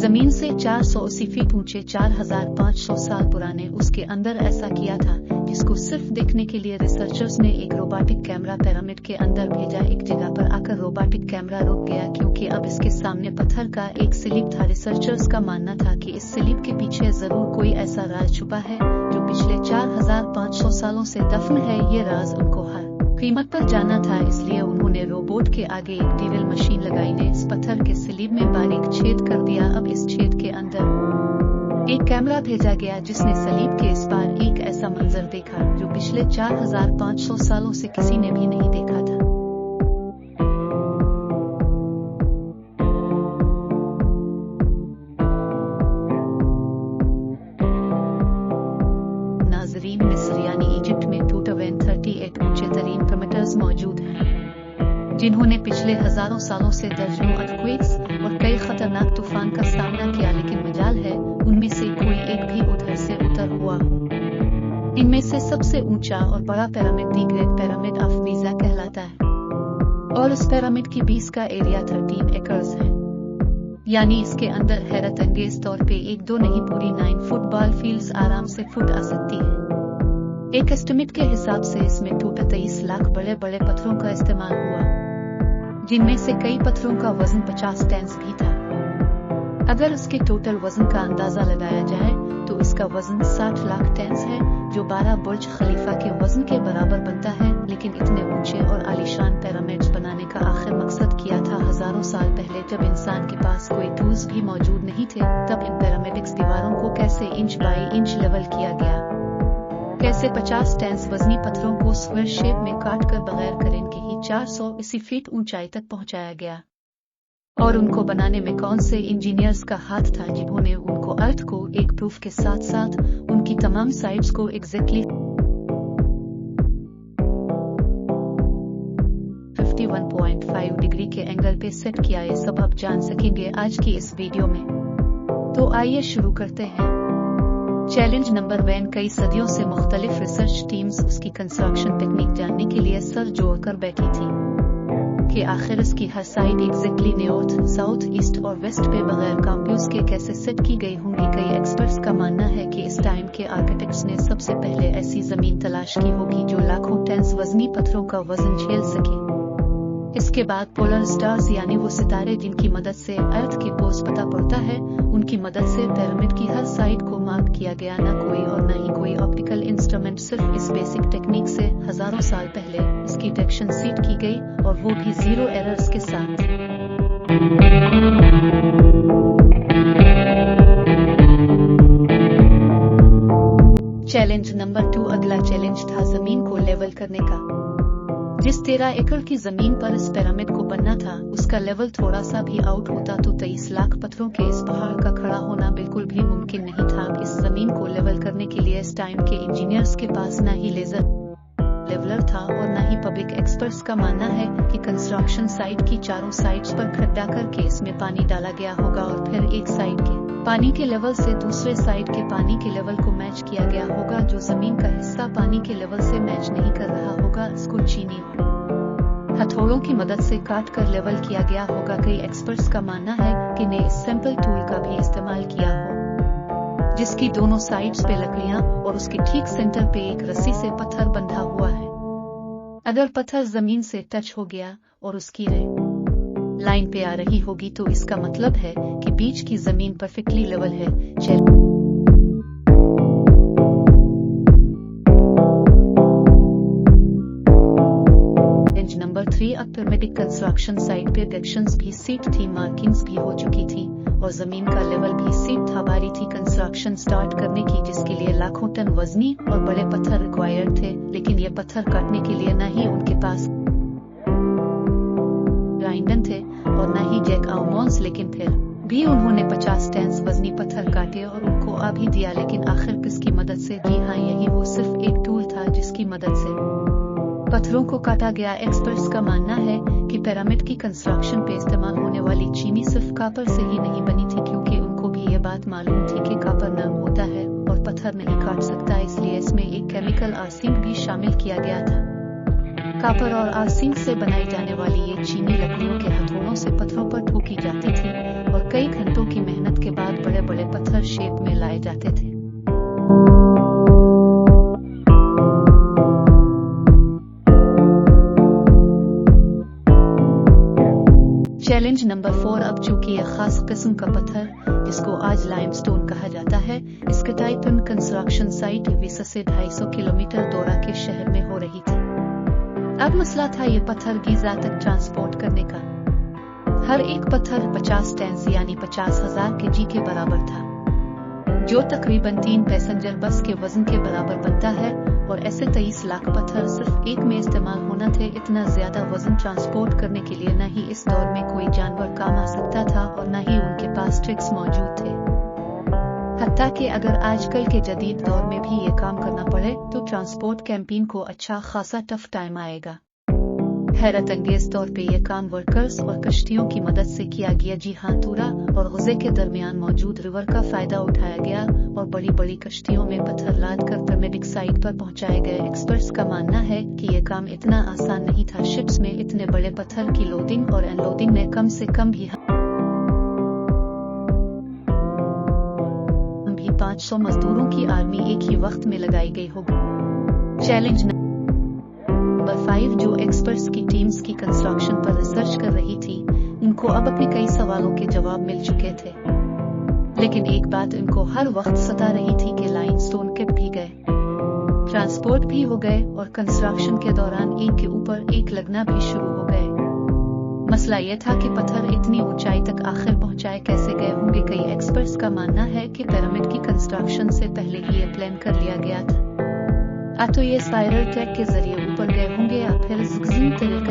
जमीन से 480 फीट ऊंचे 4500 साल पुराने उसके अंदर ऐसा किया था, जिसको सिर्फ देखने के लिए रिसर्चर्स ने एक रोबोटिक कैमरा पिरामिड के अंदर भेजा। एक जगह पर आकर रोबोटिक कैमरा रुक गया क्योंकि अब इसके सामने पत्थर का एक स्लिप था। रिसर्चर्स का मानना था कि इस स्लिप के पीछे जरूर कोई ऐसा राज छुपा है जो पिछले 4500 सालों से दफन है। ये राज उनको हर कीमत पर जाना था, इसलिए उन्होंने रोबोट के आगे एक ड्रिल मशीन लगाई ने इस पत्थर के स्लिब में बारीक छेद कर दिया। अब इस छेद के अंदर एक कैमरा भेजा गया जिसने स्लिब के इस पार एक ऐसा मंजर देखा जो पिछले 4500 सालों से किसी ने भी नहीं देखा था। नाजरीन, मिस्र यानी इजिप्ट में 238 ऊंचे तरीन पिरामिड्स मौजूद हैं, जिन्होंने पिछले हजारों सालों से दर्जनों अर्थक्वेक्स और कई खतरनाक तूफान का सामना किया, लेकिन मजाल है उनमें से कोई एक भी उधर से उतर हुआ हो। इनमें से सबसे ऊंचा और बड़ा pyramid the great pyramid of Giza कहलाता है और इस पिरामिड की बेस का एरिया 13 एकड़्स है, यानी इसके अंदर हैरत अंगेज तौर पे 1-2 नहीं पूरी 9 फुटबॉल फील्ड्स आराम से फुट आ सकती है। एक एस्टिमेट के हिसाब से इसमें 23 लाख बड़े बड़े पत्थरों का इस्तेमाल हुआ, जिनमें से कई पत्थरों का वजन 50 टन भी था। अगर इसके टोटल वजन का अंदाजा लगाया जाए तो इसका वजन 60 लाख टन है, जो 12 बुर्ज खलीफा के वजन के बराबर बनता है। लेकिन इतने ऊंचे और आलीशान पिरामिड्स बनाने का आखिर मकसद किया था? हजारों साल पहले जब इंसान के पास कोई टूल्स भी मौजूद नहीं थे, तब इन पिरामिडिक्स दीवारों को कैसे इंच बाई इंच लेवल किया गया? कैसे 50 टन वजनी पत्थरों को स्क्वायर शेप में काट कर बगैर क्रेन के ही 480 फीट ऊंचाई तक पहुंचाया गया? और उनको बनाने में कौन से इंजीनियर्स का हाथ था जिन्होंने उनको अर्थ को एक प्रूफ के साथ साथ उनकी तमाम साइड्स को एग्जैक्टली 51.5 डिग्री के एंगल पे सेट किया? ये सब आप जान सकेंगे आज की इस वीडियो में। तो आइए शुरू करते हैं। Challenge number 1। कई सदियों से मुख्तलिफ रिसर्च टीम्स उसकी कंस्ट्रक्शन टेक्निक जानने के लिए सर जोड़कर बैठी थी कि आखिर इसकी हर side exactly north, south, east और वेस्ट पे बगैर कंप्यूज के कैसे सेट की गई होंगी। कई एक्सपर्ट्स का मानना है कि इस टाइम के आर्किटेक्ट्स ने सबसे पहले ऐसी जमीन तलाश की होगी जो लाखों टन वजनी पत्थरों का वजन झेल सके। इसके बाद पोलर स्टार्स यानी वो सितारे जिनकी मदद से अर्थ की पोज पता पड़ता है, उनकी मदद से पिरामिड की हर साइड को मार्क किया गया। ना कोई और ना ही कोई ऑप्टिकल इंस्ट्रूमेंट, सिर्फ इस बेसिक टेक्निक से हजारों साल पहले इसकी डिटेक्शन सीट की गई, और वो भी 0 एरर्स के साथ। Challenge number 2। अगला चैलेंज था जमीन को लेवल करने का। जिस 13 एकड़ की जमीन पर इस पिरामिड को बनना था, उसका लेवल थोड़ा सा भी आउट होता तो 23 लाख पत्थरों के इस पहाड़ का खड़ा होना बिल्कुल भी मुमकिन नहीं था। इस जमीन को लेवल करने के लिए इस टाइम के इंजीनियर्स के पास ना ही लेजर लेवलर था और ना ही पब्लिक एक्सपर्ट्स का मानना है कि कंस्ट्रक्शन साइट की चारों साइड्स पर खड्डा करके इसमें पानी डाला गया होगा और फिर एक साइड के पानी के लेवल से दूसरे साइड के पानी के लेवल को मैच किया गया होगा। जो जमीन का हिस्सा पानी के लेवल से मैच नहीं कर रहा होगा, इसको चीनी हथौड़ों की मदद से काट कर लेवल किया गया होगा। कई एक्सपर्ट्स का मानना है कि ने इस सिंपल टूल का भी इस्तेमाल किया हो, जिसकी दोनों साइड्स पे लकड़ियां और उसके ठीक सेंटर पे एक रस्सी से पत्थर बंधा हुआ है। अगर पत्थर जमीन से टच हो गया और उसकी लाइन पे आ रही होगी तो इसका मतलब है कि बीच की जमीन परफेक्टली लेवल है। Challenge number 3। अब पिरामिडिक कंस्ट्रक्शन साइट पे डिटेक्शंस भी सीट थी, मार्किंग्स भी हो चुकी थी और जमीन का लेवल भी सीट था। बारी थी कंस्ट्रक्शन स्टार्ट करने की, जिसके लिए लाखों टन वजनी और बड़े पत्थर रिक्वायर्ड थे। लेकिन ये पत्थर काटने के लिए ना ही उनके पास ग्राइंडर थे और ना ही जैक आर्मर्स, लेकिन फिर भी उन्होंने 50 टन वजनी पत्थर काटे और उनको आ भी दिया। लेकिन आखिर किसकी मदद से? जी हाँ, यही वो सिर्फ एक टूल था जिसकी मदद से पत्थरों को काटा गया। एक्सपर्ट्स का मानना है कि पिरामिड की कंस्ट्रक्शन पे इस्तेमाल होने वाली चीनी सिर्फ कापर से ही नहीं बनी थी, क्योंकि उनको भी ये बात मालूम थी कि कापर नरम होता है और पत्थर नहीं काट सकता, इसलिए इसमें एक केमिकल आर्सेनिक भी शामिल किया गया था। कापर और आर्सेनिक से बनाई जाने वाली ये चीनी लकड़ियों के हथौड़ों से पत्थरों पर ठोकी जाती थी और कई घंटों की मेहनत के किस्म का पत्थर, जिसको आज लाइमस्टोन कहा जाता है, इसकी कटाई कंस्ट्रक्शन साइट विसा से 250 किलोमीटर दौरा के शहर में हो रही थी। अब मसला था ये पत्थर गीजा तक ट्रांसपोर्ट करने का। हर एक पत्थर 50 टन यानी 50,000 kg के बराबर था, जो तकरीबन 3 पैसेंजर बस के वजन के बराबर बनता है। और ऐसे 23 लाख पत्थर सिर्फ एक में इस्तेमाल होना थे। इतना ज्यादा वजन ट्रांसपोर्ट करने के लिए न ही इस दौर में कोई जानवर काम आ सकता था और न ही उनके पास ट्रक्स मौजूद थे। हत्ता कि अगर आजकल के जदीद दौर में भी ये काम करना पड़े तो ट्रांसपोर्ट कैंपेन को अच्छा खासा टफ टाइम आएगा। हैरत अंगेज तौर पे ये काम वर्कर्स और कश्तियों की मदद से किया गया। जी हाँ, तूरा और गुज़े के दरमियान मौजूद रिवर का फायदा उठाया गया और बड़ी बड़ी कश्तियों में पत्थर लाद कर परमेडिक साइट पर पहुंचाए गए। एक्सपर्ट्स का मानना है कि ये काम इतना आसान नहीं था। शिप्स में इतने बड़े पत्थर की लोडिंग और अनलोडिंग में कम से कम भी 500 मजदूरों की आर्मी एक ही वक्त में लगाई गई होगी। चैलेंज नंबर 5, जो एक्सपर्ट्स की टीम्स की कंस्ट्रक्शन पर रिसर्च कर रही थी, उनको अब अपने कई सवालों के जवाब मिल चुके थे, लेकिन एक बात इनको हर वक्त सता रही थी कि लाइमस्टोन किट भी गए, ट्रांसपोर्ट भी हो गए और कंस्ट्रक्शन के दौरान एक के ऊपर एक लगना भी शुरू हो गए। मसला यह था कि पत्थर इतनी ऊंचाई तक आखिर पहुंचाए कैसे गए होंगे। कई एक्सपर्ट्स का मानना है कि पिरामिड की कंस्ट्रक्शन से पहले ही ये प्लान कर लिया गया था। तो ये स्पाइरल ट्रैक के जरिए ऊपर गए होंगे या फिर ज़िगज़ैग